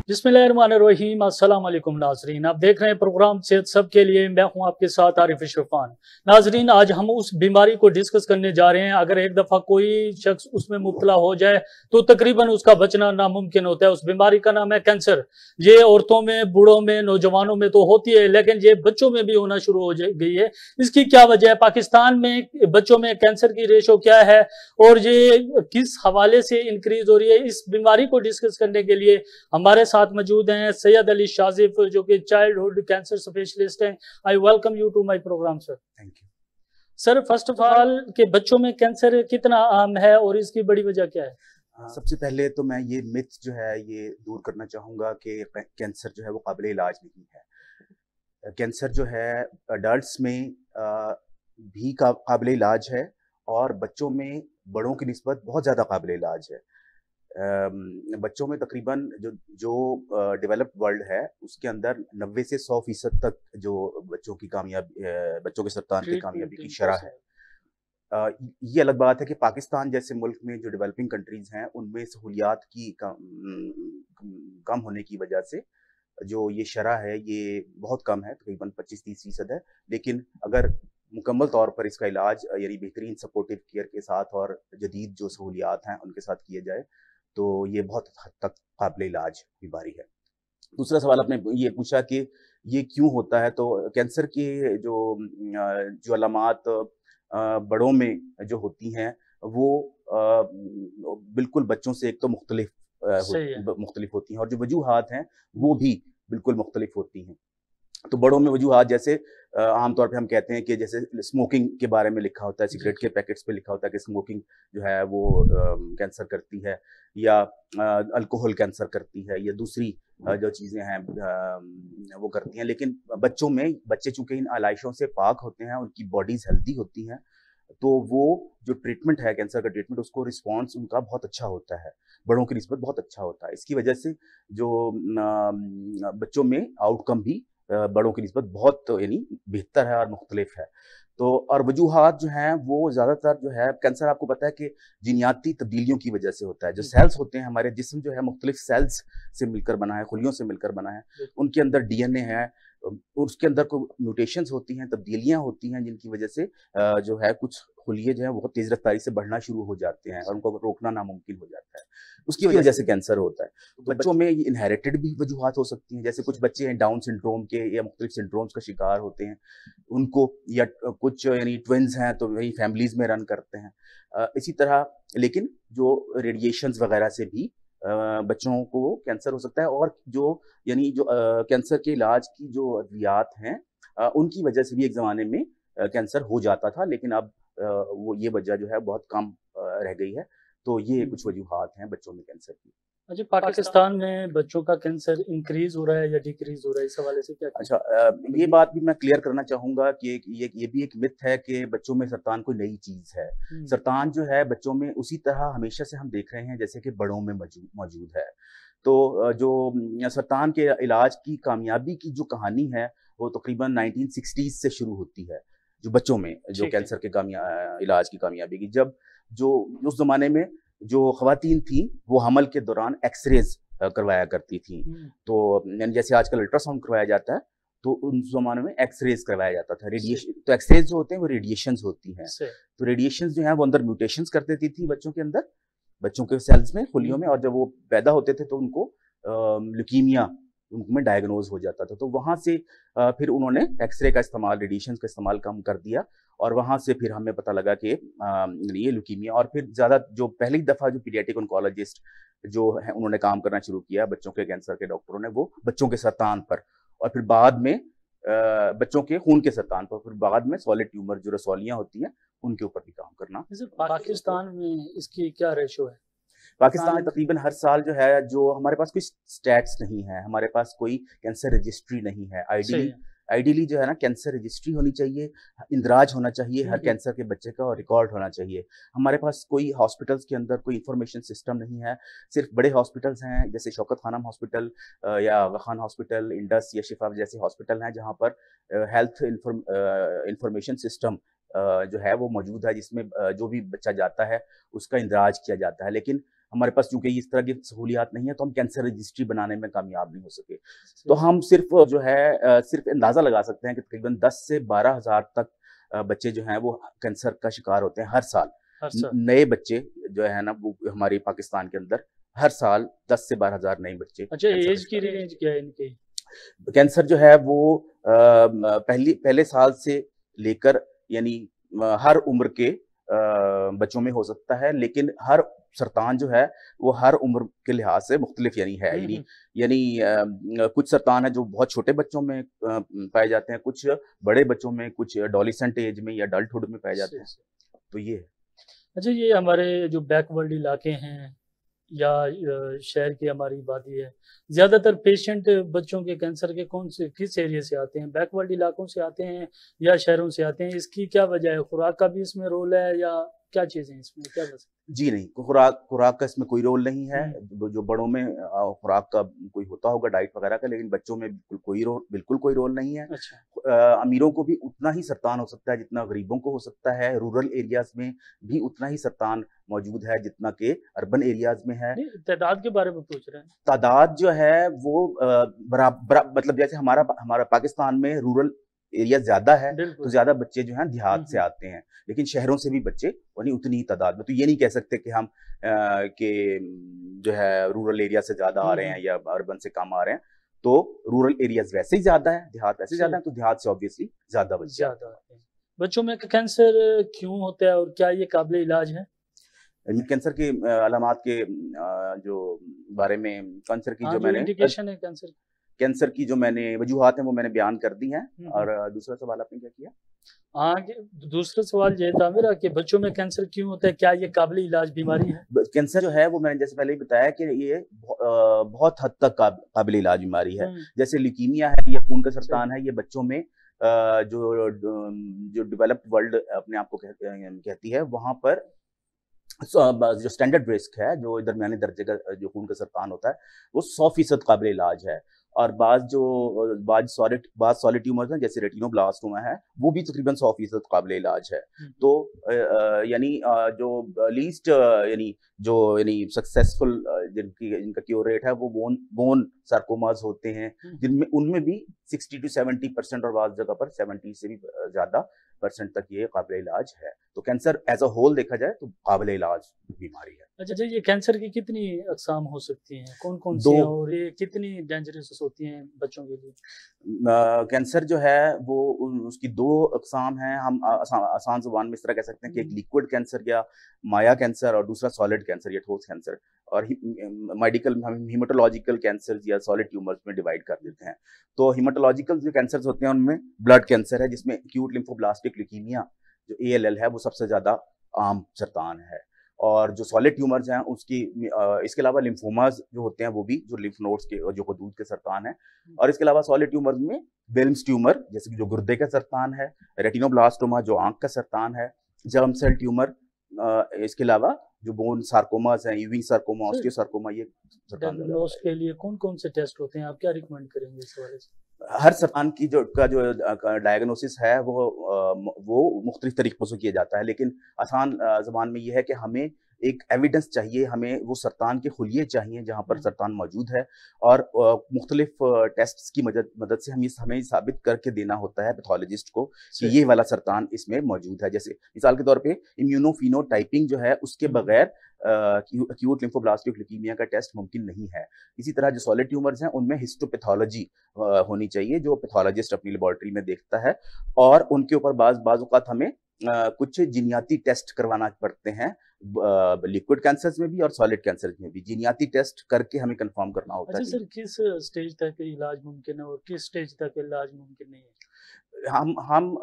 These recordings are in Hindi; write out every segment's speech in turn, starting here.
बिस्मिल्लाहिर्रहमानिर्रहीम। अस्सलाम वालेकुम नाजरीन, आप देख रहे हैं प्रोग्राम सेहत सबके लिए। मैं हूं आपके साथ आरिफ इशरफान। नाजरीन, आज हम उस बीमारी को डिस्कस करने जा रहे हैं। अगर एक दफ़ा कोई शख्स उसमें मुब्तला हो जाए तो तकरीबन उसका बचना नामुमकिन होता है। उस बीमारी का नाम है कैंसर। ये औरतों में, बूढ़ों में, नौजवानों में तो होती है, लेकिन ये बच्चों में भी होना शुरू हो गई है। इसकी क्या वजह है? पाकिस्तान में बच्चों में कैंसर की रेशो क्या है और ये किस हवाले से इंक्रीज हो रही है? इस बीमारी को डिस्कस करने के लिए हमारे साथ मौजूद हैं सैयद अली शाजिफ, जो कि चाइल्डहुड कैंसर स्पेशलिस्ट हैं। I welcome you to my program sir. Thank you sir, first of all के बच्चों में कैंसर कितना आम है और इसकी बड़ी वजह क्या है? सबसे पहले तो मैं ये मिथ जो है ये दूर करना चाहूँगा कि कैंसर जो है वो काबिल इलाज नहीं है। कैंसर जो है अडल्ट्स में भी काबिल इलाज है और बच्चों में बड़ों की निस्बत बहुत ज़्यादा काबिल इलाज है। बच्चों में तकरीबन जो डेवलप्ड वर्ल्ड है उसके अंदर 90 से 100% तक जो बच्चों के सरतान की कामयाबी की शरह है। ये अलग बात है कि पाकिस्तान जैसे मुल्क में जो डेवलपिंग कंट्रीज हैं उनमें सहूलियात की कम होने की वजह से जो ये शरह है ये बहुत कम है, तकरीबन 25-30% है। लेकिन अगर मुकम्मल तौर पर इसका इलाज यानी बेहतरीन सपोर्टिव केयर के साथ और जदीद जो सहूलियात हैं उनके साथ किए जाए तो ये बहुत हद तक काबिल इलाज बीमारी है। दूसरा सवाल आपने ये पूछा कि ये क्यों होता है, तो कैंसर के जो अलामात बड़ों में जो होती हैं वो बिल्कुल बच्चों से एक तो मुख्तलिफ होती हैं और जो वजूहात हैं वो भी बिल्कुल मुख्तलिफ होती हैं। तो बड़ों में वजूहात जैसे आमतौर पे हम कहते हैं कि जैसे स्मोकिंग के बारे में लिखा होता है, सिगरेट के पैकेट्स पे लिखा होता है कि स्मोकिंग जो है वो कैंसर करती है, या अल्कोहल कैंसर करती है, या दूसरी जो चीज़ें हैं वो करती हैं। लेकिन बच्चे चूंकि इन आलाइशों से पाक होते हैं, उनकी बॉडीज हेल्दी होती हैं, तो वो जो ट्रीटमेंट है कैंसर का ट्रीटमेंट उसको रिस्पॉन्स उनका बहुत अच्छा होता है, बड़ों की निस्बत बहुत अच्छा होता है। इसकी वजह से जो बच्चों में आउटकम भी बड़ों की निस्बत बहुत यानी बेहतर है और मुख्तलिफ है। तो और वजूहात जो हैं वो ज़्यादातर जो है कैंसर आपको पता है कि जीनियाती तब्दीलियों की वजह से होता है। जो सेल्स होते हैं हमारे जिस्म जो है मुख्तलिफ सेल्स से मिलकर बना है, खुलियों से मिलकर बना है। उनके अंदर डीएनए है और उसके अंदर कोई म्यूटेशंस होती हैं, तब्दीलियां होती हैं, जिनकी वजह से जो है कुछ खुलिये जो है बहुत तेज रफ्तारी से बढ़ना शुरू हो जाते हैं और उनको रोकना नामुमकिन हो जाता है। उसकी वजह से कैंसर होता है। तो बच्चों में ये इनहेरिटेड भी वजूहात हो सकती हैं, जैसे कुछ बच्चे हैं डाउन सिंड्रोम के या मुख्तलिफ सिंड्रोम्स का शिकार होते हैं उनको, या कुछ यानी ट्विन्स हैं तो वही फैमिलीज में रन करते हैं। इसी तरह लेकिन जो रेडिएशंस वगैरह से भी बच्चों को कैंसर हो सकता है। और जो कैंसर के इलाज की जो अद्वियात हैं उनकी वजह से भी एक ज़माने में कैंसर हो जाता था, लेकिन अब वो ये वजह जो है बहुत कम रह गई है। तो ये कुछ वजूहात हैं बच्चों में कैंसर की। अच्छा, पाकिस्तान में बच्चों का कैंसर इंक्रीज हो रहा है या डिक्रीज हो रहा है, इस हवाले से क्या? अच्छा, ये बात भी मैं क्लियर करना चाहूँगा कि ये भी एक मिथ है कि बच्चों में सरतान कोई नई चीज़ है। सरतान जो है बच्चों में उसी तरह हमेशा से हम देख रहे हैं जैसे कि बड़ों में मौजूद है। तो जो सरतान के इलाज की कामयाबी की जो कहानी है वो तकरीबन 1960s से शुरू होती है, जो बच्चों में जो कैंसर के इलाज की कामयाबी की। जब जो उस ज़माने में जो ख़वातीन थी वो हमल के दौरान एक्सरेज करवाया करती थी। तो यानी जैसे आजकल अल्ट्रासाउंड करवाया जाता है तो उन ज़माने में एक्सरेज करवाया जाता था। रेडिएशन, तो एक्सरेज जो होते हैं वो रेडिएशंस होती हैं। तो रेडिएशंस जो है वो अंदर म्यूटेशंस कर देती थी बच्चों के अंदर, बच्चों के सेल्स में, खुलियों में, और जब वो पैदा होते थे तो उनको ल्यूकीमिया उनमें डायग्नोज हो जाता था। तो वहाँ से फिर उन्होंने एक्सरे का इस्तेमाल, रेडिएशन का इस्तेमाल कम कर दिया और वहाँ से फिर हमें पता लगा कि ये ल्यूकीमिया। और फिर ज़्यादा जो पहली दफ़ा जो पीडियाट्रिक ऑन्कोलॉजिस्ट जो है उन्होंने काम करना शुरू किया बच्चों के कैंसर के डॉक्टरों ने, वो बच्चों के सरतान पर, और फिर बाद में बच्चों के खून के सरतान पर, फिर बाद में सॉलिड ट्यूमर जो रसौलियाँ होती हैं उनके ऊपर भी काम करना। पाकिस्तान में इसकी क्या रेशो है? पाकिस्तान में तकरीबन हर साल जो है, जो हमारे पास कोई स्टैट्स नहीं है, हमारे पास कोई कैंसर रजिस्ट्री नहीं है। आइडियली जो है ना कैंसर रजिस्ट्री होनी चाहिए, इंदराज होना चाहिए हर कैंसर के बच्चे का और रिकॉर्ड होना चाहिए। हमारे पास कोई हॉस्पिटल्स के अंदर कोई इंफॉर्मेशन सिस्टम नहीं है। सिर्फ बड़े हॉस्पिटल्स हैं जैसे शौकत खानम हॉस्पिटल या आगा खान हॉस्पिटल, इंडस या शिफा जैसे हॉस्पिटल हैं जहाँ पर हेल्थ इंफॉर्मेशन सिस्टम जो है वो मौजूद है, जिसमें जो भी बच्चा जाता है उसका इंदराज किया जाता है। लेकिन हमारे पास चूंकि इस तरह की सहूलियात नहीं है, तो हम कैंसर रजिस्ट्री बनाने में कामयाब नहीं हो सके। तो हम सिर्फ जो है सिर्फ अंदाजा लगा सकते हैं कि तकरीबन 10 से 12,000 तक बच्चे जो हैं वो कैंसर का शिकार होते हैं हर साल। हर साल नए बच्चे जो है ना वो हमारे पाकिस्तान के अंदर हर साल 10 से 12,000 नए बच्चे अच्छा, कैंसर एज की रेंज क्या है इनकी? कैंसर जो है वो पहले साल से लेकर यानी हर उम्र के बच्चों में हो सकता है, लेकिन हर सरतान जो है वो हर उम्र के लिहाज से मुख्तलिफ यानी है। यानी कुछ सरतान है जो बहुत छोटे बच्चों में पाए जाते हैं, कुछ बड़े बच्चों में, कुछ एडोलेसेंट एज में या अडल्टहुड में पाए जाते हैं। तो ये अच्छा, ये हमारे जो बैकवर्ड इलाके हैं या शहर की हमारी वादी है, ज़्यादातर पेशेंट बच्चों के कैंसर के किस एरिया से आते हैं? बैकवर्ड इलाकों से आते हैं या शहरों से आते हैं? इसकी क्या वजह है? खुराक का भी इसमें रोल है या क्या चीज़ें हैं इसमें, क्या बस? जी नहीं, खुराक का इसमें कोई रोल नहीं है। जो बड़ों में खुराक का कोई होता होगा डाइट वगैरह का, लेकिन बच्चों में बिल्कुल कोई रोल नहीं है। अच्छा। अमीरों को भी उतना ही सरतान हो सकता है जितना गरीबों को हो सकता है। रूरल एरियाज में भी उतना ही सरतान मौजूद है जितना कि अर्बन एरियाज में है। तादाद के बारे में पूछ रहे हैं। तादाद जो है वो मतलब जैसे हमारा पाकिस्तान में रूरल एरिया ज्यादा है, तो ज्यादा बच्चे जो हैं देहात से आते हैं, लेकिन शहरों से भी बच्चे वही उतनी ही तादाद में। तो ये नहीं कह सकते कि हम कि जो है रूरल एरिया से ज्यादा आ रहे हैं या अर्बन से कम आ रहे हैं। तो रूरल एरियाज वैसे ही ज्यादा है, देहात वैसे ज्यादा है, तो देहात से ऑब्वियसली ज्यादा बच्चे आते हैं। बच्चों में कैंसर क्यों होता है और क्या ये काबिल इलाज है? कैंसर की अलामात के जो बारे में कैंसर की जो मैंने इंडिकेशन है कैंसर की जो मैंने वजूहात हैं वो मैंने बयान कर दी हैं। और दूसरा सवाल आपने क्या किया? दूसरा सवाल ये था मेरा कि बच्चों में कैंसर क्यों होता है, क्या ये काबिल इलाज बीमारी है? कैंसर जो है वो मैंने जैसे पहले ही बताया कि ये बहुत हद तक काबिल इलाज बीमारी है। जैसे ल्यूकीमिया है, ये खून का सरतान है, ये बच्चों में जो डेवलप्ड वर्ल्ड अपने आप को कहती है, वहां पर जो स्टैंडर्ड रिस्क है, जो दरमियाने दर्जे का जो खून का सरतान होता है, वो 100% काबिल इलाज है। और बाज सॉलिड ट्यूमर्स हैं जैसे रेटिनोब्लास्टोमा है, वो भी तकरीबन 100% काबिल इलाज है। तो यानी जो लीस्ट यानी सक्सेसफुल जिनका क्योर रेट है वो बोन सार्कोमास होते हैं, जिनमें उनमें भी 60 to 70% और बाज़ जगह पर 70 से भी ज्यादा % तक ये काबिल इलाज है। तो कैंसर एज अ होल देखा जाए तो काबिल इलाज बीमारी है। अच्छा, ये कैंसर की कितनी अक़साम हो सकती हैं, कौन कौन सी हैं और ये कितनी डेंजरस होती हैं बच्चों के लिए? कैंसर जो है वो उसकी 2 अक़साम हैं। हम आसान ज़ुबान में इस तरह कह सकते हैं कि एक लिक्विड कैंसर या माया कैंसर और दूसरा सॉलिड कैंसर या ठोस कैंसर। और मेडिकल हम हीमेटोलॉजिकल कैंसर या सॉलिड ट्यूमर्स में डिवाइड कर देते हैं। तो हीमेटोलॉजिकल जो कैंसर्स होते हैं उनमें ब्लड कैंसर है, जिसमें एक्यूट लिम्फोब्लास्टिक ल्यूकीमिया जो ALL है वो सबसे ज्यादा आम सरतान है। और जो सॉलिड ट्यूमर्स हैं इसके अलावा लिम्फोमास जो होते हैं वो भी जो लिम्फ नोड्स के जो हदूद के सरतान है। और इसके अलावा सॉलिड ट्यूमर्स में विल्म्स ट्यूमर जैसे कि जो गुर्दे का सरतान है, रेटिनोब्लास्टोमा जो आंख का सरतान है, जर्म सेल ट्यूमर, इसके अलावा जो बोन सार्कोमास हैं, यूविंग सार्कोमा, ऑस्टियोसार्कोमा, ये डायग्नोस के लिए कौन कौन से टेस्ट होते हैं, आप क्या रिकमेंड करेंगे इस हवाले से? हर सरतान की जो डायग्नोसिस है वो मुख्तलिफ तरीक़ों से किया जाता है, लेकिन आसान ज़बान में ये है कि हमें एक एविडेंस चाहिए, हमें वो सरतान के खुलिये चाहिए जहाँ पर सरतान मौजूद है। और मुख्तलिफ टेस्ट्स की मदद से हमें साबित करके देना होता है पैथोलॉजिस्ट को कि ये वाला सरतान इसमें मौजूद है। जैसे मिसाल के तौर पे इम्यूनोफिनोटाइपिंग जो है उसके बगैर एक्यूट लिम्फोब्लास्टिक ल्यूकीमिया का टेस्ट मुमकिन नहीं है। इसी तरह जो सॉलिड ट्यूमर्स हैं उनमें हिस्टोपैथोलॉजी होनी चाहिए जो पैथोलॉजिस्ट अपनी लेबोरेटरी में देखता है। और उनके ऊपर बाज़ औक़ात हमें कुछ जीनियाती टेस्ट करवाना पड़ते हैं, लिक्विड कैंसर्स में भी और सॉलिड कैंसर में भी जीनियाती टेस्ट करके हमें कंफर्म करना होता है। अच्छा सर, किस स्टेज तक इलाज मुमकिन है और किस स्टेज तक इलाज मुमकिन नहीं है? हम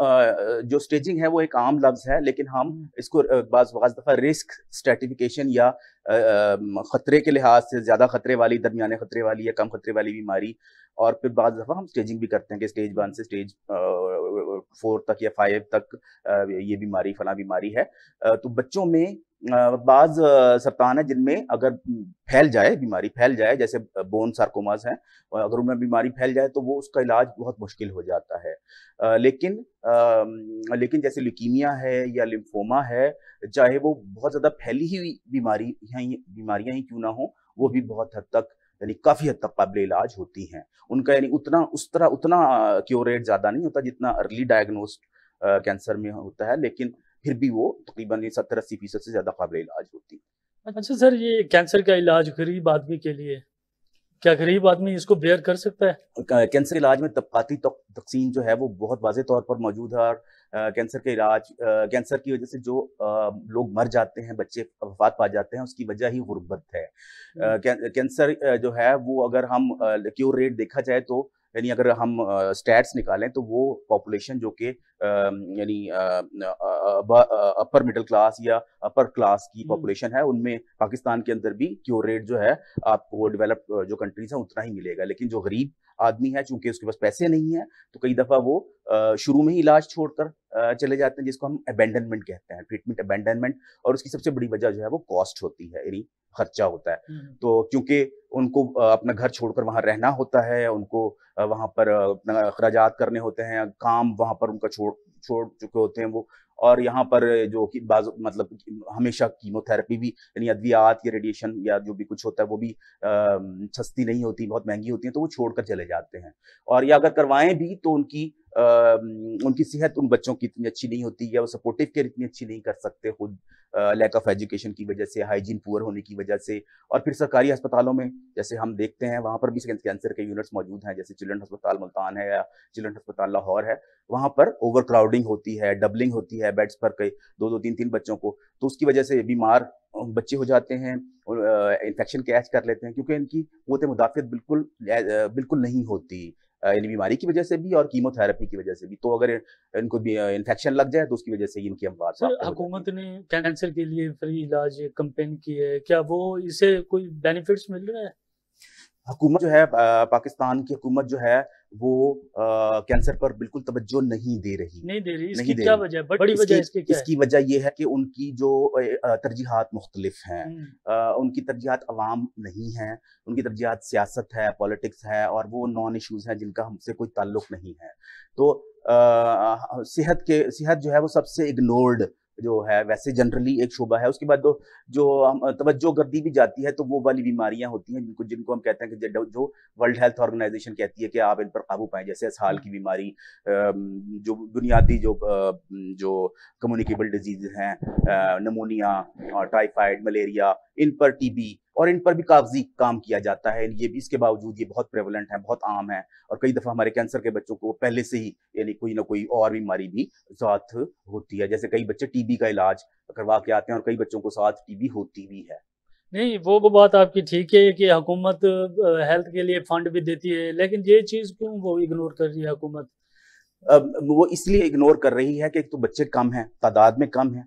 जो स्टेजिंग है वो एक आम लफ्ज़ है, लेकिन हम इसको बाज़ दफ़ा रिस्क स्ट्रेटिफिकेशन या खतरे के लिहाज से ज़्यादा खतरे वाली, दरमियाने खतरे वाली या कम खतरे वाली बीमारी, और फिर बाज़ दफ़ा हम स्टेजिंग भी करते हैं कि स्टेज 1 से स्टेज 4 तक या 5 तक ये बीमारी फला बीमारी है। तो बच्चों में बाज सरतान है जिनमें अगर फैल जाए, बीमारी फैल जाए, जैसे बोन सार्कोमास हैं, और अगर उनमें बीमारी फैल जाए तो वो उसका इलाज बहुत मुश्किल हो जाता है। लेकिन जैसे ल्यूकीमिया है या लिम्फोमा है, चाहे वो बहुत ज़्यादा फैली हुई बीमारियां ही क्यों ना हो, वो भी बहुत हद तक, यानी काफ़ी हद तक काबिल इलाज होती हैं। उनका यानी उतना क्योर रेट ज़्यादा नहीं होता जितना अर्ली डायग्नोस्ड कैंसर में होता है, लेकिन फिर भी वो तकरीबन 70-80% से ज़्यादा काबिल इलाज होती है। अच्छा सर, ये कैंसर का इलाज गरीब आदमी के लिए, क्या गरीब आदमी इसको बेयर कर सकता है? कैंसर इलाज में तबकाती तकसीम जो है वो बहुत वाज़ेह तौर पर मौजूद है, और कैंसर के इलाज, कैंसर की वजह से जो लोग मर जाते हैं, बच्चे वफात पा जाते हैं, उसकी वजह ही गुर्बत है। कैंसर जो है वो अगर हम क्योर रेट देखा जाए तो, यानी अगर हम स्टैट्स निकालें तो वो पॉपुलेशन जो कि यानी अपर मिडिल क्लास या अपर क्लास की पॉपुलेशन है, उनमें पाकिस्तान के अंदर भी क्योर रेट जो है आपको डेवलप्ड जो कंट्रीज हैं उतना ही मिलेगा। लेकिन जो गरीब आदमी है, चूंकि उसके पास पैसे नहीं है, तो कई दफ़ा वो शुरू में ही इलाज छोड़कर चले जाते हैं, जिसको हम अबेंडनमेंट कहते हैं, ट्रीटमेंट अबेंडनमेंट। और उसकी सबसे बड़ी वजह जो है वो कॉस्ट होती है, यानी खर्चा होता है। तो क्योंकि उनको अपना घर छोड़कर वहाँ रहना होता है, उनको वहाँ पर अपना अखराजात करने होते हैं, काम वहाँ पर उनका छोड़ चुके होते हैं वो, और यहाँ पर जो कि मतलब हमेशा कीमोथेरेपी भी, यानी अद्वियात या रेडिएशन या जो भी कुछ होता है वो भी सस्ती नहीं होती, बहुत महंगी होती है, तो वो छोड़कर चले जाते हैं। और या अगर करवाएं भी तो उनकी सेहत उन बच्चों की इतनी अच्छी नहीं होती, या वो सपोर्टिव केयर इतनी अच्छी नहीं कर सकते खुद, लैक ऑफ एजुकेशन की वजह से, हाइजीन पुअर होने की वजह से। और फिर सरकारी अस्पतालों में जैसे हम देखते हैं, वहाँ पर भी कैंसर के यूनिट्स मौजूद हैं, जैसे चिल्ड्रन अस्पताल मुल्तान है या चिल्ड्रन अस्पताल लाहौर है, वहाँ पर ओवर क्राउडिंग होती है, डबलिंग होती है बेड्स पर, कई 2-2, 3-3 बच्चों को, तो उसकी वजह से बीमार बच्चे हो जाते हैं, इन्फेक्शन कैच कर लेते हैं, क्योंकि इनकी क़ुव्वत मुदाफ़ियत बिल्कुल नहीं होती, यानी बीमारी की वजह से भी और कीमोथेरेपी की वजह से भी। तो अगर इनको भी इन्फेक्शन लग जाए तो उसकी वजह से इनकी अमवात सर, हुकूमत ने कैंसर के लिए फ्री इलाज कैंपेन की है, क्या वो इससे कोई बेनिफिट्स मिल रहा है? हुकूमत जो है, पाकिस्तान की हुकूमत जो है वो कैंसर पर बिल्कुल तवज्जो नहीं दे रही। इसकी क्या वजह है? बड़ी वजह इसकी क्या है? इसकी वजह ये है कि उनकी जो तरजीहात मुख्तलिफ हैं, उनकी तरजीहात अवाम नहीं हैं, उनकी तरजीहात सियासत है, पॉलिटिक्स है, और वो नॉन इश्यूज हैं जिनका हमसे कोई ताल्लुक नहीं है। तो सेहत जो है वो सबसे इग्नोर्ड जो है, वैसे जनरली एक शोबा है। उसके बाद जो तवज्जो कर दी भी जाती है तो वो वाली बीमारियां होती हैं जिनको हम कहते हैं कि जो वर्ल्ड हेल्थ ऑर्गेनाइजेशन कहती है कि आप इन पर काबू पाएं, जैसे इसहाल की बीमारी, जो बुनियादी जो कम्युनिकेबल डिजीज हैं, नमोनिया, टाइफाइड, मलेरिया, इन पर टीबी, और इन पर भी कागजी काम किया जाता है। ये भी, इसके बावजूद ये बहुत प्रेवलेंट है, बहुत आम है, और कई दफ़ा हमारे कैंसर के बच्चों को पहले से ही यानी कोई ना कोई और बीमारी भी साथ होती है। जैसे कई बच्चे टीबी का इलाज करवा के आते हैं और कई बच्चों को साथ टीबी होती भी है। नहीं, वो बात आपकी ठीक है कि हुकूमत हेल्थ के लिए फंड भी देती है, लेकिन ये चीज़ क्यों वो इग्नोर कर रही है हुकूमत? वो इसलिए इग्नोर कर रही है कि एक तो बच्चे कम हैं, तादाद में कम हैं,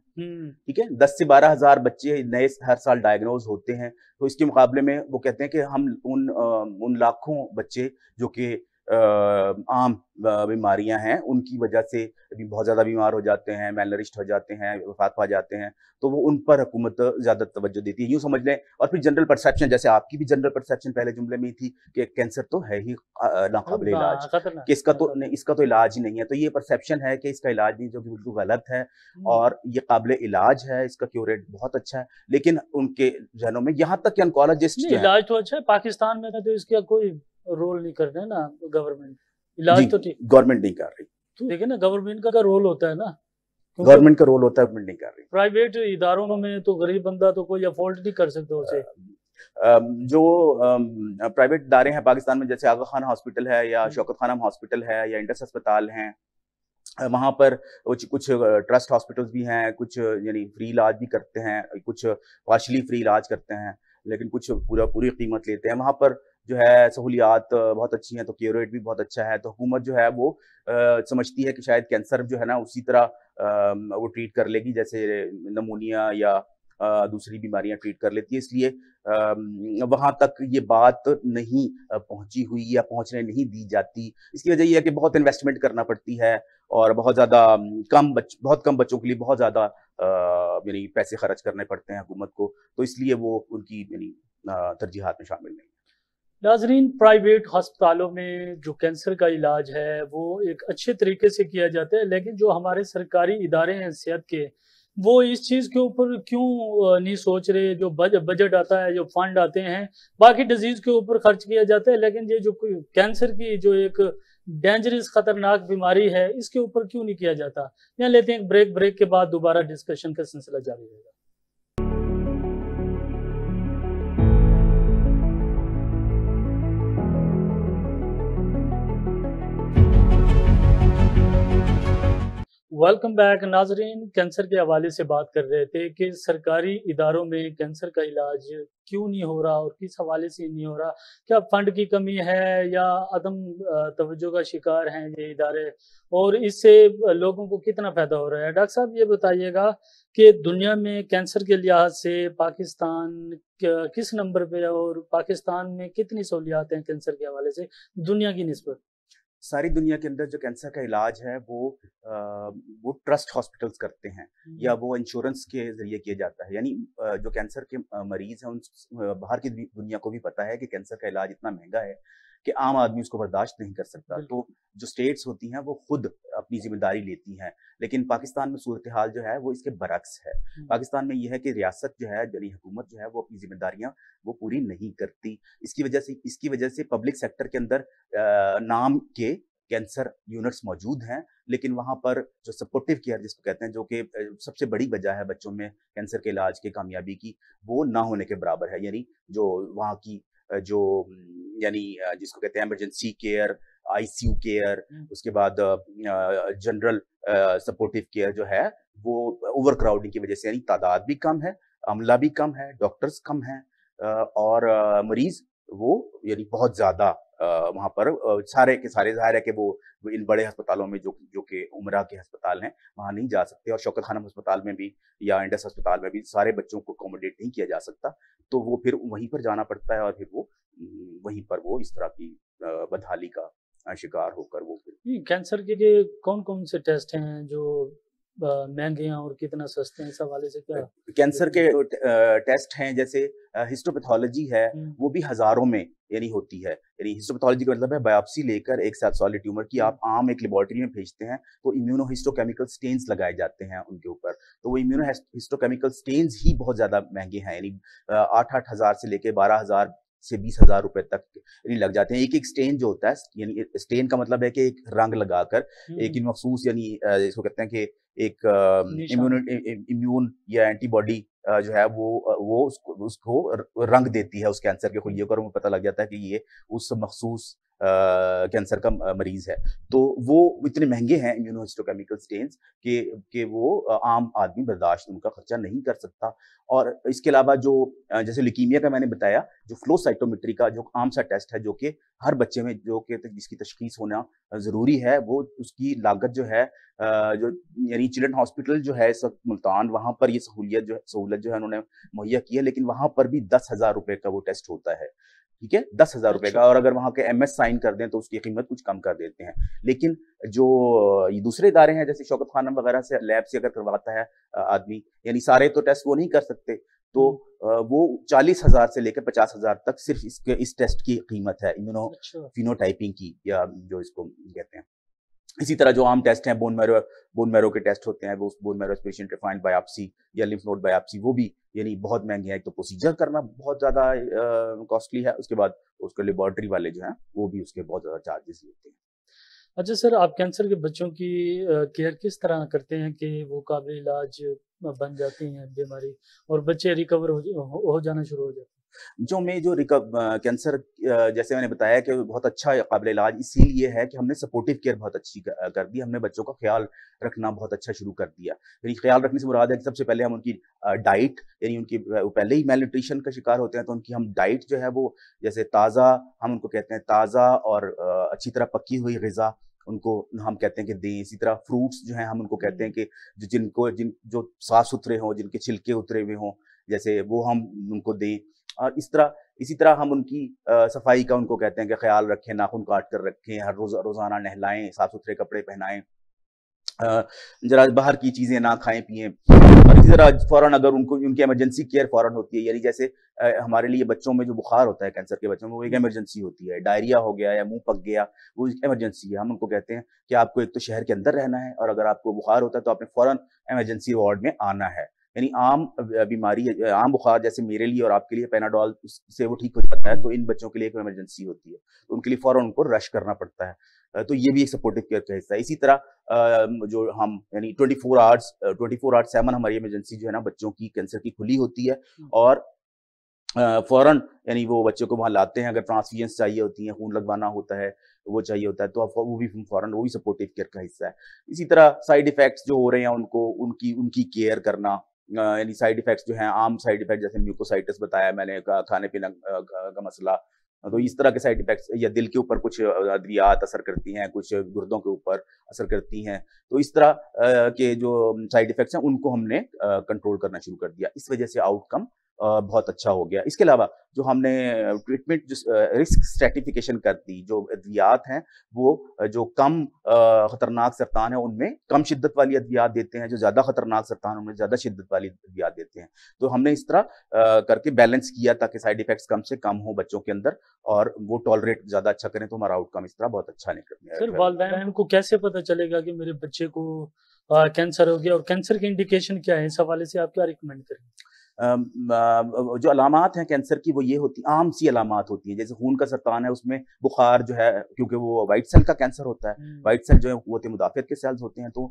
ठीक है, 10 से 12 हज़ार बच्चे नए हर साल डायग्नोज होते हैं। तो इसके मुकाबले में वो कहते हैं कि हम उन लाखों बच्चे जो कि आम बीमारियां हैं उनकी वजह से भी बहुत ज़्यादा बीमार हो जाते हैं, मेलनरिस्ट हो जाते हैं, वफात पा जाते हैं, तो वो उन पर हुकूमत ज़्यादा तवज्जो देती है, यूँ समझ लें। और फिर जनरल परसेप्शन, जैसे आपकी भी जनरल परसेप्शन पहले जुमले में ही थी कि कैंसर तो है ही नाकाबिल इलाज, कि इसका तो इलाज ही नहीं है। तो ये परसेप्शन है कि इसका इलाज नहीं, जो कि बिल्कुल गलत है, और ये काबिल इलाज है, इसका क्योर रेट बहुत अच्छा है। लेकिन उनके जहनों में, यहाँ तक कि ऑन्कोलॉजिस्ट इलाज तो अच्छा है, पाकिस्तान में तो इसका कोई रोल नहीं कर रहे ना गवर्नमेंट, इलाज तो ठीक गवर्नमेंट नहीं कर रही। तो देखिए ना, गवर्नमेंट का रोल होता है ना, गवर्नमेंट का रोल होता है, गवर्नमेंट नहीं कर रही। प्राइवेट इदारों में तो गरीब बंदा तो कोई अफोर्ड नहीं कर सकता उसे। जो प्राइवेट इदारे हैं पाकिस्तान में, जैसे आगा खान हॉस्पिटल है या शौकत खानम हॉस्पिटल है या इंडस अस्पताल हैं, वहाँ पर कुछ ट्रस्ट हॉस्पिटल्स भी हैं, कुछ यानी फ्री इलाज भी करते हैं, कुछ पार्शली फ्री इलाज करते हैं, लेकिन कुछ पूरी कीमत लेते हैं। वहाँ पर जो है सहूलियात बहुत अच्छी हैं, तो क्योर रेट भी बहुत अच्छा है। तो हुकूमत जो है वो समझती है कि शायद कैंसर जो है ना उसी तरह वो ट्रीट कर लेगी जैसे नमूनिया या दूसरी बीमारियां ट्रीट कर लेती है, इसलिए वहां तक ये बात नहीं पहुंची हुई या पहुंचने नहीं दी जाती। इसकी वजह यह है कि बहुत इन्वेस्टमेंट करना पड़ती है और बहुत ज़्यादा बहुत कम बच्चों के लिए बहुत ज़्यादा यानी पैसे खर्च करने पड़ते हैं हुकूमत को, तो इसलिए वो उनकी यानी तरजीहात में शामिल नहीं है। नाजरीन, प्राइवेट अस्पतालों में जो कैंसर का इलाज है वो एक अच्छे तरीके से किया जाता है, लेकिन जो हमारे सरकारी इदारे हैं सेहत के, वो इस चीज़ के ऊपर क्यों नहीं सोच रहे। जो बजट आता है, जो फंड आते हैं, बाकी डिजीज़ के ऊपर खर्च किया जाता है, लेकिन ये जो कैंसर की जो एक डेंजरस खतरनाक बीमारी है, इसके ऊपर क्यों नहीं किया जाता। यहाँ लेते हैं एक ब्रेक के बाद दोबारा डिस्कशन का सिलसिला जारी रहेगा। वेलकम बैक नाजरीन। कैंसर के हवाले से बात कर रहे थे कि सरकारी इदारों में कैंसर का इलाज क्यों नहीं हो रहा और किस हवाले से नहीं हो रहा। क्या फंड की कमी है या अदम तवज्जो का शिकार हैं ये इदारे, और इससे लोगों को कितना फ़ायदा हो रहा है। डॉक्टर साहब, ये बताइएगा कि दुनिया में कैंसर के लिहाज से पाकिस्तान किस नंबर पे है और पाकिस्तान में कितनी सहूलियात हैं कैंसर के हवाले से दुनिया की निस्बत। सारी दुनिया के अंदर जो कैंसर का इलाज है वो ट्रस्ट हॉस्पिटल्स करते हैं या वो इंश्योरेंस के जरिए किया जाता है। यानी जो कैंसर के मरीज हैं उन बाहर की दुनिया को भी पता है कि कैंसर का इलाज इतना महंगा है कि आम आदमी उसको बर्दाश्त नहीं कर सकता। तो जो स्टेट्स होती हैं वो खुद अपनी जिम्मेदारी लेती हैं, लेकिन पाकिस्तान में सूरत हाल जो है वो इसके बरक्स है। पाकिस्तान में यह है कि रियासत जो है, यानी हुकूमत जो है, वो अपनी जिम्मेदारियां वो पूरी नहीं करती। इसकी वजह से पब्लिक सेक्टर के अंदर नाम के कैंसर यूनिट्स मौजूद हैं, लेकिन वहाँ पर जो सपोर्टिव केयर जिसको कहते हैं, जो कि सबसे बड़ी वजह है बच्चों में कैंसर के इलाज की कामयाबी की, वो ना होने के बराबर है। यानी जो वहाँ की जो यानी जिसको कहते हैं इमरजेंसी केयर, आईसीयू केयर, उसके बाद जनरल सपोर्टिव केयर जो है वो ओवर क्राउडिंग की वजह से, यानी तादाद भी कम है, अमला भी कम है, डॉक्टर्स कम हैं और मरीज वो यानी बहुत ज्यादा वहाँ पर सारे के सारे ज़ाहिर है कि वो इन बड़े अस्पतालों में जो कि उमरा के अस्पताल हैं वहाँ नहीं जा सकते, और शौकत खानम अस्पताल में भी या इंडस अस्पताल में भी सारे बच्चों को अकोमोडेट नहीं किया जा सकता। तो वो फिर वहीं पर जाना पड़ता है और फिर वो वहीं पर वो इस तरह की बदहाली का शिकार होकर वो फिर। कैंसर के लिए कौन कौन से टेस्ट हैं जो महंगे हैं और कितना सस्ते हैं, इस हवाले से क्या। कैंसर के टेस्ट हैं, जैसे हिस्टोपैथोलॉजी है, वो भी हजारों में यानी होती है। यानी हिस्टोपैथोलॉजी का मतलब है बायोप्सी लेकर एक साथ सॉलिड ट्यूमर की आप आम एक लेबोरेटरी में भेजते हैं तो इम्यूनोहिस्टोकेमिकल स्टेन्स लगाए जाते हैं उनके ऊपर। तो वो इम्यूनोहिस्टोकेमिकल स्टेन्स ही बहुत ज्यादा महंगे हैं, यानी 8-8 हज़ार से लेके 12,000 से 20,000 रुपए तक लग जाते हैं। एक स्टेन जो होता है, यानी स्टेन का मतलब है कि एक रंग लगाकर एक मखसूस, यानी इसको कहते हैं कि एक इम्यून या एंटीबॉडी जो है वो उसको रंग देती है उस कैंसर के खुलियों को, और पता लग जाता है कि ये उस मखसूस कैंसर का मरीज है। तो वो इतने महंगे हैं इम्यूनोहिस्टोकेमिकल स्टेन्स कि वो आम आदमी बर्दाश्त उनका खर्चा नहीं कर सकता। और इसके अलावा जो जैसे ल्यूकीमिया का मैंने बताया, जो फ्लो साइटोमेट्री का जो आम सा टेस्ट है, जो कि हर बच्चे में जो कि जिसकी तशखीस होना जरूरी है, वो उसकी लागत जो है जो यानी चिल्ड्रन हॉस्पिटल जो है इस वक्त मुल्तान, वहाँ पर ये सहूलत जो है उन्होंने मुहैया की है, लेकिन वहाँ पर भी 10,000 रुपए का वो टेस्ट होता है। ठीक है, 10,000 रुपए का, और अगर वहाँ के MS साइन कर दें तो उसकी कीमत कुछ कम कर देते हैं। लेकिन जो ये दूसरे इदारे हैं जैसे शौकत खानम वगैरह से लैब से अगर करवाता है आदमी, यानी सारे तो टेस्ट वो नहीं कर सकते, तो वो 40,000 से लेकर 50,000 तक सिर्फ इस टेस्ट की कीमत है, इम्यूनो फिनोटाइपिंग की, या जो इसको कहते हैं। इसी तरह जो आम टेस्ट हैं, बोन मैरो के टेस्ट होते हैं, वो bone marrow aspiration refined biopsy या लिम्फ नोड बायोप्सी, वो भी यानी बहुत महंगे हैं। एक तो प्रोसीजर करना बहुत ज्यादा कॉस्टली है, उसके बाद उसके लेबोरेटरी वाले जो हैं वो भी उसके बहुत ज्यादा चार्जेस लेते हैं। अच्छा सर, आप कैंसर के बच्चों की केयर किस तरह करते हैं कि वो काबिल इलाज बन जाती हैं बीमारी और बच्चे रिकवर हो जाना शुरू हो जाते हैं। जो कैंसर जैसे मैंने बताया कि बहुत अच्छा काबिल इलाज इसीलिए है कि हमने सपोर्टिव केयर बहुत अच्छी कर दी, हमने बच्चों का ख्याल रखना बहुत अच्छा शुरू कर दिया। यानी ख्याल रखने से मुराद है कि सबसे पहले हम उनकी डाइट, यानी उनकी पहले ही मेल न्यूट्रिशन का शिकार होते हैं, तो उनकी हम डाइट जो है वो जैसे ताज़ा, हम उनको कहते हैं ताज़ा और अच्छी तरह पकी हुई ग़िज़ा उनको हम कहते हैं कि दें। इसी तरह फ्रूट्स जो हैं हम उनको कहते हैं कि जो साफ सुथरे हों, जिनके छिलके उतरे हुए हों, जैसे वो हम उनको दें। और इसी तरह हम उनकी सफाई का उनको कहते हैं कि ख्याल रखें, नाखून काट कर रखें, हर रोजाना नहलाएं, साफ सुथरे कपड़े पहनाएं, जरा बाहर की चीजें ना खाएं पिएं। और इसी तरह फ़ौरन अगर उनको उनकी इमरजेंसी केयर फ़ौरन होती है, यानी जैसे हमारे लिए बच्चों में जो बुखार होता है कैंसर के बच्चों में, वो एक इमरजेंसी होती है। डायरिया हो गया या मुंह पक गया, वो इमरजेंसी है। हम उनको कहते हैं कि आपको एक तो शहर के अंदर रहना है, और अगर आपको बुखार होता है तो आपने फ़ौरन इमरजेंसी वार्ड में आना है। यानी आम बीमारी, आम बुखार जैसे मेरे लिए और आपके लिए पैनाडोल से वो ठीक हो जाता है, तो इन बच्चों के लिए एक इमरजेंसी होती है, तो उनके लिए फ़ौरन उनको रश करना पड़ता है। तो ये भी एक सपोर्टिव केयर का हिस्सा है। इसी तरह जो हम यानी 24 आवर्स 7 हमारी इमरजेंसी जो है ना बच्चों की कैंसर की खुली होती है, और फ़ौरन यानी वो बच्चों को वहाँ लाते हैं। अगर ट्रांसफ्यूजन्स चाहिए होती हैं, खून लगवाना होता है, वो चाहिए होता है, तो आप वो भी फ़ौरन, वो भी सपोर्टिव केयर का हिस्सा है। इसी तरह साइड इफ़ेक्ट्स जो हो रहे हैं उनको उनकी उनकी केयर करना, यानी साइड इफ़ेक्ट्स जो हैं, आम साइड इफ़ेक्ट जैसे म्यूकोसाइटिस बताया मैंने, खाने-पीना का मसला। तो इस तरह के साइड इफ़ेक्ट्स, या दिल के ऊपर कुछ अद्वियात असर करती हैं, कुछ गुर्दों के ऊपर असर करती हैं। तो इस तरह के जो साइड इफ़ेक्ट्स हैं उनको हमने कंट्रोल करना शुरू कर दिया। इस वजह से आउटकम बहुत अच्छा हो गया। इसके अलावा जो हमने ट्रीटमेंट रिस्क स्ट्रैटिफिकेशन कर दी, जो अद्वियात हैं वो जो कम खतरनाक सरतान है उनमें कम शिद्दत वाली अद्वियात देते हैं, जो ज़्यादा खतरनाक सरतान है उनमें ज़्यादा शिद्दत वाली अद्वियात देते हैं। तो हमने इस तरह करके बैलेंस किया ताकि साइड इफ़ेक्ट्स कम से कम हो बच्चों के अंदर, और वो टॉलरेट ज़्यादा अच्छा करें, तो हमारा आउटकम इस तरह बहुत अच्छा निकल। सर, वालिदैन को कैसे पता चलेगा कि मेरे बच्चे को कैंसर हो गया, और कैंसर के इंडिकेशन क्या है? इस हवाले से आप क्या रिकमेंड करेंगे? जो अलामात हैं कैंसर की, वो ये होती, आम सी अलामात होती हैं। जैसे खून का सरतान है, उसमें बुखार जो है, क्योंकि वो वाइट सेल का कैंसर होता है, वाइट सेल जो है क़ुव्वत मुदाफ़ियत के सेल्स होते हैं, तो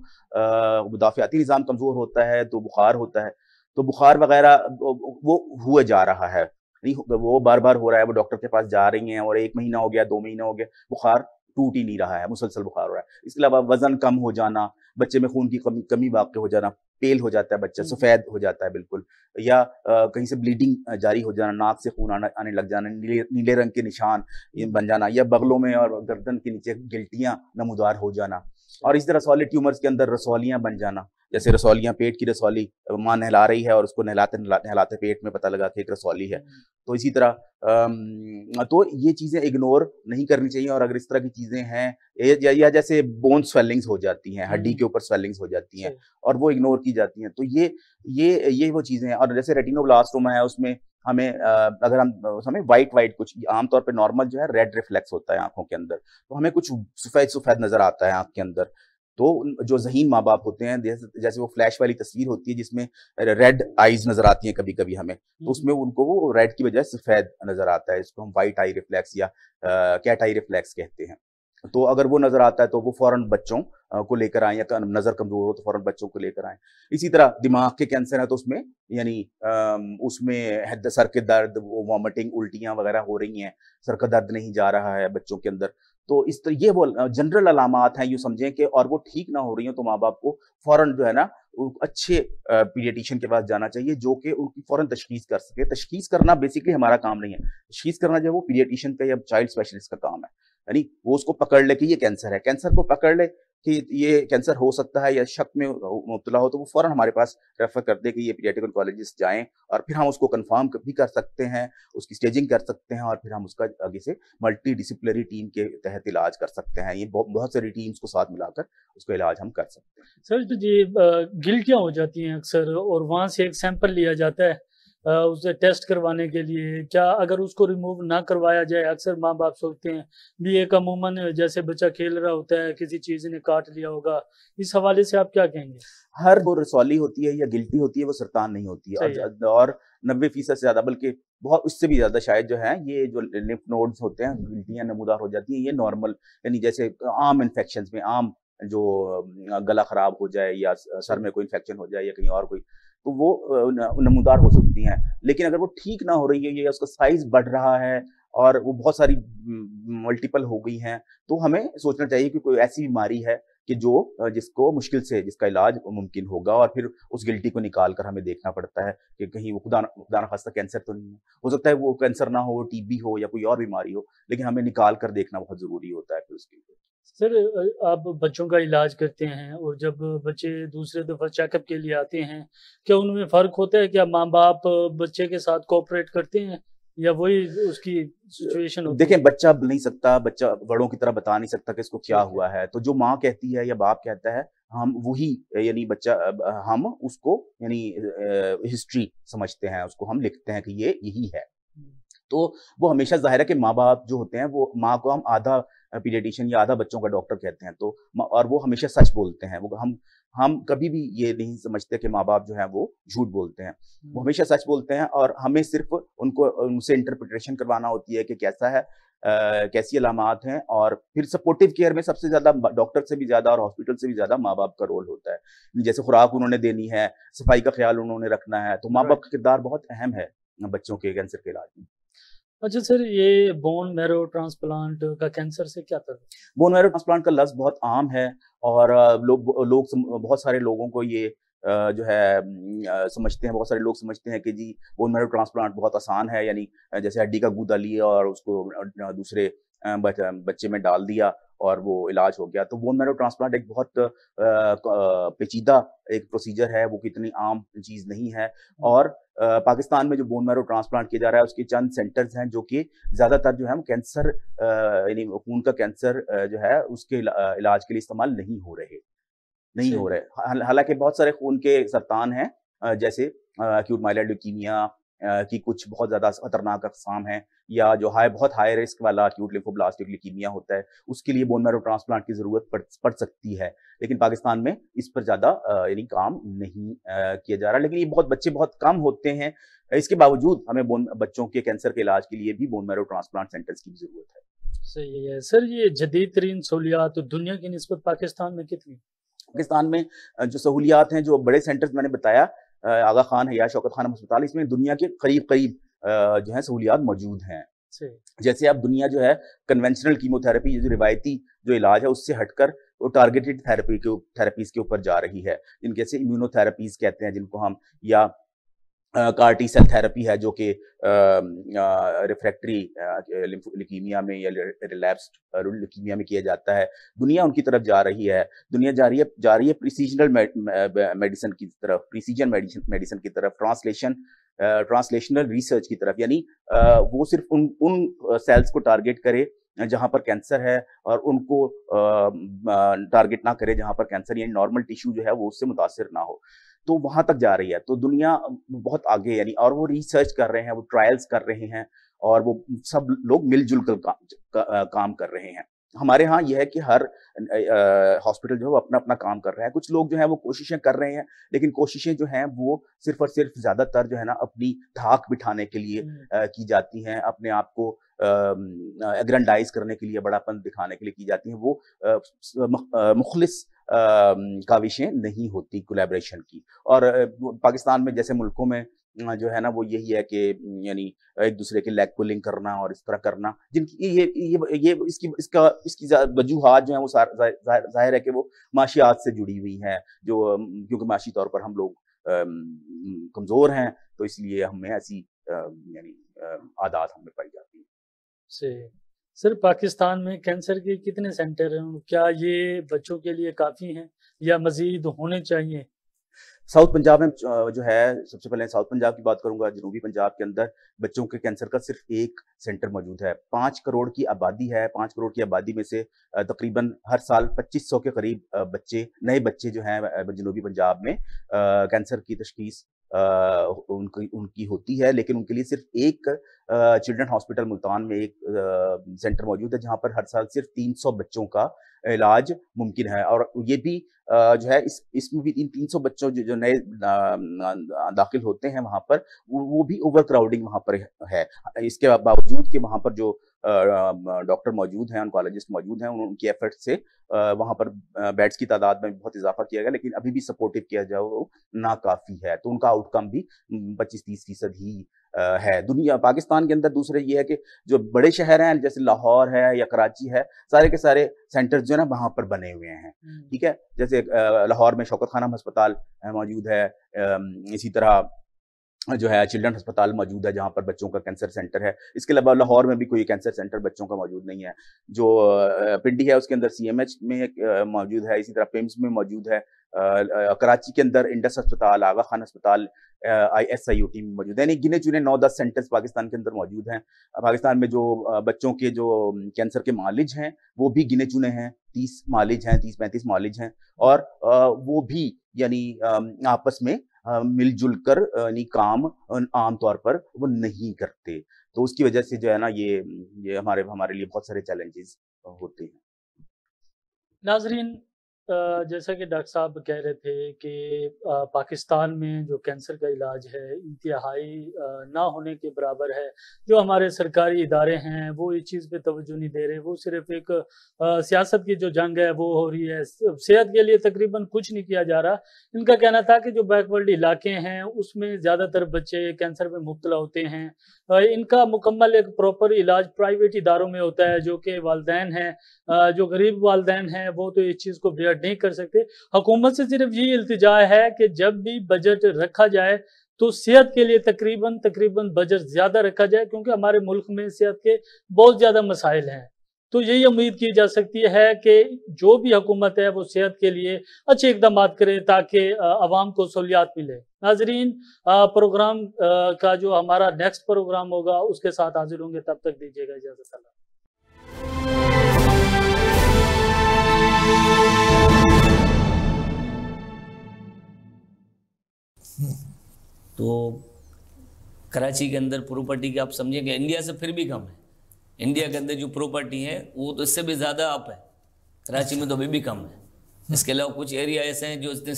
मुदाफ़ियाती निज़ाम कमज़ोर होता है, तो बुखार होता है। तो बुखार वगैरह वो हुए जा रहा है, नहीं वो बार-बार हो रहा है, वो डॉक्टर के पास जा रही हैं, और 1 महीना हो गया, 2 महीना हो गया, बुखार टूट ही नहीं रहा है, मुसलसल बुखार हो रहा है। इसके अलावा वज़न कम हो जाना, बच्चे में खून की कमी वाक़ई हो जाना, पेल हो जाता है बच्चा, सफ़ेद हो जाता है बिल्कुल, या कहीं से ब्लीडिंग जारी हो जाना, नाक से खून आने लग जाना, नीले नीले रंग के निशान बन जाना, या बगलों में और गर्दन के नीचे गिल्टियाँ नमूदार हो जाना, और इस तरह सॉलिड ट्यूमर्स के अंदर रसौलियाँ बन जाना। जैसे रसौलियाँ, पेट की रसौली, माँ नहला रही है और उसको नहलाते पेट में पता लगा कि एक रसौली है। तो इसी तरह तो ये चीज़ें इग्नोर नहीं करनी चाहिए, और अगर इस तरह की चीज़ें हैं, या जैसे बोन स्वेलिंग्स हो जाती हैं, हड्डी के ऊपर स्वेलिंग्स हो जाती हैं और वो इग्नोर की जाती हैं, तो ये वो चीज़ें हैं। और जैसे रेटिनोब्लास्टोमा है, उसमें हमें अगर हमें वाइट कुछ, आमतौर पे नॉर्मल जो है रेड रिफ्लेक्स होता है आँखों के अंदर, तो हमें कुछ सफ़ेद नज़र आता है आँख के अंदर। तो जो ज़हीन माँ-बाप होते हैं, जैसे वो फ्लैश वाली तस्वीर होती है जिसमें रेड आइज़ नज़र आती हैं कभी-कभी हमें, तो उसमें उनको वो रेड की बजाय सफ़ेद नज़र आता है। इसको हम व्हाइट आई रिफ्लेक्स या कैट आई रिफ्लेक्स कहते हैं। तो अगर वो नज़र आता है तो वो फ़ौरन बच्चों को लेकर आएँ, या नज़र कमज़ोर हो तो फ़ौरन बच्चों को लेकर आएँ। इसी तरह दिमाग के कैंसर है तो उसमें यानी उसमें सर के दर्द, वॉमिटिंग, उल्टियाँ वग़ैरह हो रही हैं, सर का दर्द नहीं जा रहा है बच्चों के अंदर। तो इस तरह ये वो जनरल अलामात हैं, यूँ समझें कि, और वो ठीक ना हो रही हो तो माँ-बाप को फ़ौरन जो है ना अच्छे पीडियाट्रिशियन के पास जाना चाहिए, जो कि उनकी फ़ौरन तशख़ीस कर सके। तशख़ीस करना बेसिकली हमारा काम नहीं है। तशख़ीस करना जो है वो पीडियाट्रिशियन का या चाइल्ड स्पेशलिस्ट का काम है। यानी वो उसको पकड़ ले कि ये कैंसर है, कैंसर को पकड़ ले कि ये कैंसर हो सकता है, या शक में मुब्तला हो, तो वो फ़ौरन हमारे पास रेफ़र कर दे कि ये पीडियाट्रिक ऑन्कोलॉजिस्ट जाएँ, और फिर हम उसको कन्फ़र्म भी कर सकते हैं, उसकी स्टेजिंग कर सकते हैं, और फिर हम उसका आगे से मल्टी डिसिप्लिनरी टीम के तहत इलाज कर सकते हैं। ये बहुत सारी टीम्स को साथ मिलाकर उसका इलाज हम कर सकते हैं। सर, तो ये गिल्टियाँ हो जाती हैं अक्सर, और वहाँ से एक सैंपल लिया जाता है उसे टेस्ट करवाने के लिए, क्या अगर उसको रिमूव ना करवाया जाए? अक्सर माँ बाप सोचते हैं भी एक अमूमन जैसे बच्चा खेल रहा होता है, किसी चीज़ ने काट लिया होगा, इस हवाले से आप क्या कहेंगे? हर वो रसौली होती है या गिल्टी होती है, वो सरतान नहीं होती है, और 90% से ज़्यादा, बल्कि बहुत उससे भी ज़्यादा शायद जो है, ये जो लिम्फ नोड्स होते हैं, गिल्टियाँ नमूदार हो जाती हैं, ये नॉर्मल, यानी जैसे आम इन्फेक्शंस में, आम जो गला खराब हो जाए, या सर में कोई इन्फेक्शन हो जाए, या कहीं और कोई, तो वो नमूदार हो सकती हैं। लेकिन अगर वो ठीक ना हो रही है, या उसका साइज बढ़ रहा है, और वो बहुत सारी मल्टीपल हो गई हैं, तो हमें सोचना चाहिए कि कोई ऐसी बीमारी है कि जो जिसको मुश्किल से जिसका इलाज मुमकिन होगा, और फिर उस गिल्टी को निकाल कर हमें देखना पड़ता है कि कहीं वो खुदा न खास्ता कैंसर तो नहीं है। हो सकता है वो कैंसर ना हो, टीबी हो, या कोई और बीमारी हो, लेकिन हमें निकाल कर देखना बहुत ज़रूरी होता है फिर उसके लिए। सर, आप बच्चों का इलाज करते हैं, और जब बच्चे दूसरे दफ़ा चेकअप के लिए आते हैं, क्या उनमें फ़र्क होता है? क्या माँ-बाप बच्चे के साथ कोऑपरेट करते हैं या वही उसकी सिचुएशन होती देखें, बच्चा नहीं सकता, बच्चा बड़ों की तरह बता नहीं सकता कि इसको क्या ठीक है। हुआ है। तो जो माँ कहती है या बाप कहता है, हम वही यानी बच्चा हम उसको यानी हिस्ट्री समझते हैं, उसको हम लिखते हैं कि ये यही है। तो वो हमेशा ज़ाहिर है कि माँ-बाप जो होते हैं, वो माँ को हम आधा पीडियाट्रिशियन या आधा बच्चों का डॉक्टर कहते हैं, तो और वो हमेशा सच बोलते हैं। वो हम कभी भी ये नहीं समझते कि माँ-बाप जो हैं वो झूठ बोलते हैं। वो हमेशा सच बोलते हैं और हमें सिर्फ़ उनको उनसे इंटरप्रिटेशन करवाना होती है कि कैसा है, कैसी अलामात हैं, और फिर सपोर्टिव केयर में सबसे ज़्यादा डॉक्टर से भी ज़्यादा और हॉस्पिटल से भी ज़्यादा माँ-बाप का रोल होता है। जैसे खुराक उन्होंने देनी है, सफाई का ख़्याल उन्होंने रखना है, तो माँ-बाप राइट। का किरदार बहुत अहम है बच्चों के कैंसर के इलाज में। अच्छा सर, ये बोन मैरो ट्रांसप्लांट का कैंसर से क्या ताल्लुक? बोन मैरो ट्रांसप्लांट का लफ्ज़ बहुत आम है और बहुत सारे लोगों को ये जो है समझते हैं, बहुत सारे लोग समझते हैं कि जी बोन मैरो ट्रांसप्लांट बहुत आसान है, यानी जैसे हड्डी का गूदा लिया और उसको दूसरे बच्चे में डाल दिया और वो इलाज हो गया। तो बोन मैरो ट्रांसप्लांट एक बहुत पेचीदा एक प्रोसीजर है, वो कितनी आम चीज़ नहीं है। और पाकिस्तान में जो बोन मैरो ट्रांसप्लांट किया जा रहा है, उसके चंद सेंटर्स हैं जो कि ज़्यादातर जो है वो कैंसर यानी खून का कैंसर जो है उसके इलाज के लिए इस्तेमाल नहीं हो सही। रहे। हालाँकि बहुत सारे खून के सरतान हैं, जैसे एक्यूट माइलोइड ल्यूकीमिया की कुछ बहुत ज़्यादा खतरनाक अक़साम हैं, या जो बहुत हाई रिस्क वाला एक्यूट लिम्फोब्लास्टिक ल्यूकीमिया होता है, उसके लिए बोन मैरो ट्रांसप्लांट की ज़रूरत पड़ सकती है। लेकिन पाकिस्तान में इस पर ज़्यादा यानी काम नहीं किया जा रहा। लेकिन ये बच्चे बहुत कम होते हैं। इसके बावजूद हमें बच्चों के कैंसर के इलाज के लिए भी बोन मैरो ट्रांसप्लांट सेंटर्स की भी ज़रूरत है। सही है सर, ये जदीद तरीन सहूलियात दुनिया की निस्बत पाकिस्तान में कितनी? पाकिस्तान में जो सहूलियात हैं, जो बड़े सेंटर्स मैंने बताया, आगा खान हया शौकत खानम अस्पताल, इसमें दुनिया के करीब-करीब जो है सहूलियात मौजूद हैं। सही। जैसे अब दुनिया जो है कन्वेंशनल कीमोथेरेपी, जो रिवायती जो इलाज है, उससे हटकर वो टारगेटेड थेरेपीज़ के ऊपर जा रही है। जिनके से इम्यूनोथेरेपीज़ कहते हैं जिनको हम, या कार टी सेल थेरेपी है जो कि रिफ्रैक्टरी ल्यूकीमिया में या रिलैप्स्ड ल्यूकीमिया में किया जाता है। दुनिया उनकी तरफ जा रही है। दुनिया जा रही है प्रिसिजनल मेडिसिन की तरफ, प्रिसीजन मेडिसिन की तरफ, ट्रांसलेशनल रिसर्च की तरफ, यानी वो सिर्फ उन सेल्स को टारगेट करे जहाँ पर कैंसर है, और उनको टारगेट ना करे जहाँ पर कैंसर यानी नॉर्मल टिश्यू जो है वो उससे मुतासिर ना हो। तो वहाँ तक जा रही है। तो दुनिया बहुत आगे, यानी और वो रिसर्च कर रहे हैं, वो ट्रायल्स कर रहे हैं, और वो सब लोग मिल-जुल कर काम कर रहे हैं। हमारे यहाँ ये है कि हर हॉस्पिटल जो है वो अपना-अपना काम कर रहा है। कुछ लोग जो हैं वो कोशिशें कर रहे हैं, लेकिन कोशिशें जो हैं वो सिर्फ़ और सिर्फ़ ज़्यादातर जो है ना अपनी धाक बिठाने के लिए की जाती हैं, अपने आप को एग्रैंडाइज़ करने के लिए, बड़ापन दिखाने के लिए की जाती हैं। वो मुख़लिस काविशें नहीं होती कोलैबोरेशन की। और पाकिस्तान में जैसे मुल्कों में जो है ना वो यही है कि यानी एक दूसरे के लेग पुलिंग करना और इस तरह करना, जिनकी ये इसकी वजूहात जो है वो ज़ाहिर है कि वो माशियात से जुड़ी हुई हैं, जो क्योंकि माशी तौर पर हम लोग कमज़ोर हैं, तो इसलिए हमें ऐसी यानी आदात हमें पाई जाती है। सही। सर, पाकिस्तान में कैंसर के कितने सेंटर हैं? क्या ये बच्चों के लिए काफ़ी हैं या मज़ीद होने चाहिए? साउथ पंजाब में जो है, सबसे पहले साउथ पंजाब की बात करूँगा। जनूबी पंजाब के अंदर बच्चों के कैंसर का सिर्फ़ एक सेंटर मौजूद है। 5 करोड़ की आबादी है, 5 करोड़ की आबादी में से तकरीबन हर साल 2500 के करीब नए बच्चे जो हैं जनूबी पंजाब में कैंसर की तशख़ीस उनकी होती है। लेकिन उनके लिए सिर्फ़ एक चिल्ड्रन हॉस्पिटल मुल्तान में एक सेंटर मौजूद है, जहाँ पर हर साल सिर्फ़ 300 बच्चों का इलाज मुमकिन है। और ये भी जो है इसमें भी इन 300 बच्चों जो नए दाखिल होते हैं वहाँ पर, वो भी ओवर क्राउडिंग वहाँ पर है। इसके बावजूद कि वहाँ पर जो डॉक्टर मौजूद हैं, ऑन्कोलॉजिस्ट मौजूद हैं, उनकी एफर्ट से वहाँ पर बेड्स की तादाद में बहुत इज़ाफ़ा किया गया, लेकिन अभी भी सपोर्टिव किया जाए वो नाकाफ़ी है। तो उनका आउटकम भी 25-30% ही है। पाकिस्तान के अंदर दूसरे ये है कि जो बड़े शहर हैं जैसे लाहौर है या कराची है, सारे के सारे सेंटर्स जो है ना वहाँ पर बने हुए हैं। ठीक है? जैसे लाहौर में शौकत खानम अस्पताल मौजूद है। इसी तरह जो है चिल्ड्रन अस्पताल मौजूद है जहाँ पर बच्चों का कैंसर सेंटर है। इसके अलावा लाहौर में भी कोई कैंसर सेंटर बच्चों का मौजूद नहीं है। जो पिंडी है उसके अंदर CMH में मौजूद है, इसी तरह पिम्स में मौजूद है। कराची के अंदर इंडस अस्पताल, आगा खान अस्पताल, SIOT में मौजूद है। यानी गिने चुने 9-10 सेंटर्स पाकिस्तान के अंदर मौजूद हैं। पाकिस्तान में जो बच्चों के जो कैंसर के मालिज हैं वो भी गिने चुने हैं, 30 मालिज हैं, 30-35 मालिज हैं। और वो भी यानी आपस में मिलजुल कर यानी काम आम तौर पर वो नहीं करते। तो उसकी वजह से जो है ना ये हमारे लिए बहुत सारे चैलेंजेस होते हैं। नाजरीन, जैसा कि डॉक्टर साहब कह रहे थे कि पाकिस्तान में जो कैंसर का इलाज है इंतहाई ना होने के बराबर है। जो हमारे सरकारी इदारे हैं वो इस चीज़ पे तवज्जो नहीं दे रहे। वो सिर्फ एक सियासत की जो जंग है वो हो रही है, सेहत के लिए तकरीबन कुछ नहीं किया जा रहा। इनका कहना था कि जो बैकवर्ड इलाके हैं उसमें ज़्यादातर बच्चे कैंसर में मुब्तला होते हैं। इनका मुकम्मल एक प्रॉपर इलाज प्राइवेट इदारों में होता है, जो कि वालदैन हैं, जो गरीब वालदैन हैं वो तो इस चीज़ को बेयर नहीं कर सकते। हुकूमत से सिर्फ ये इल्तिजा है कि जब भी बजट रखा जाए तो सेहत के लिए तकरीबन बजट ज़्यादा रखा जाए, क्योंकि हमारे मुल्क में सेहत के बहुत ज़्यादा मसाइल हैं। तो यही उम्मीद की जा सकती है कि जो भी हुकूमत है वो सेहत के लिए अच्छे इकदाम करे ताकि आवाम को सहूलियात मिले। नाजरीन, प्रोग्राम का जो हमारा नेक्स्ट प्रोग्राम होगा उसके साथ हाजिर होंगे, तब तक दीजिएगा इजाज़त। अल्लाह। तो कराची के अंदर प्रॉपर्टी की आप समझेंगे इंडिया से फिर भी कम है। इंडिया के अंदर जो प्रॉपर्टी है वो तो इससे भी ज़्यादा अप है, कराची में तो अभी भी कम है। इसके अलावा कुछ एरिया ऐसे हैं जो इतने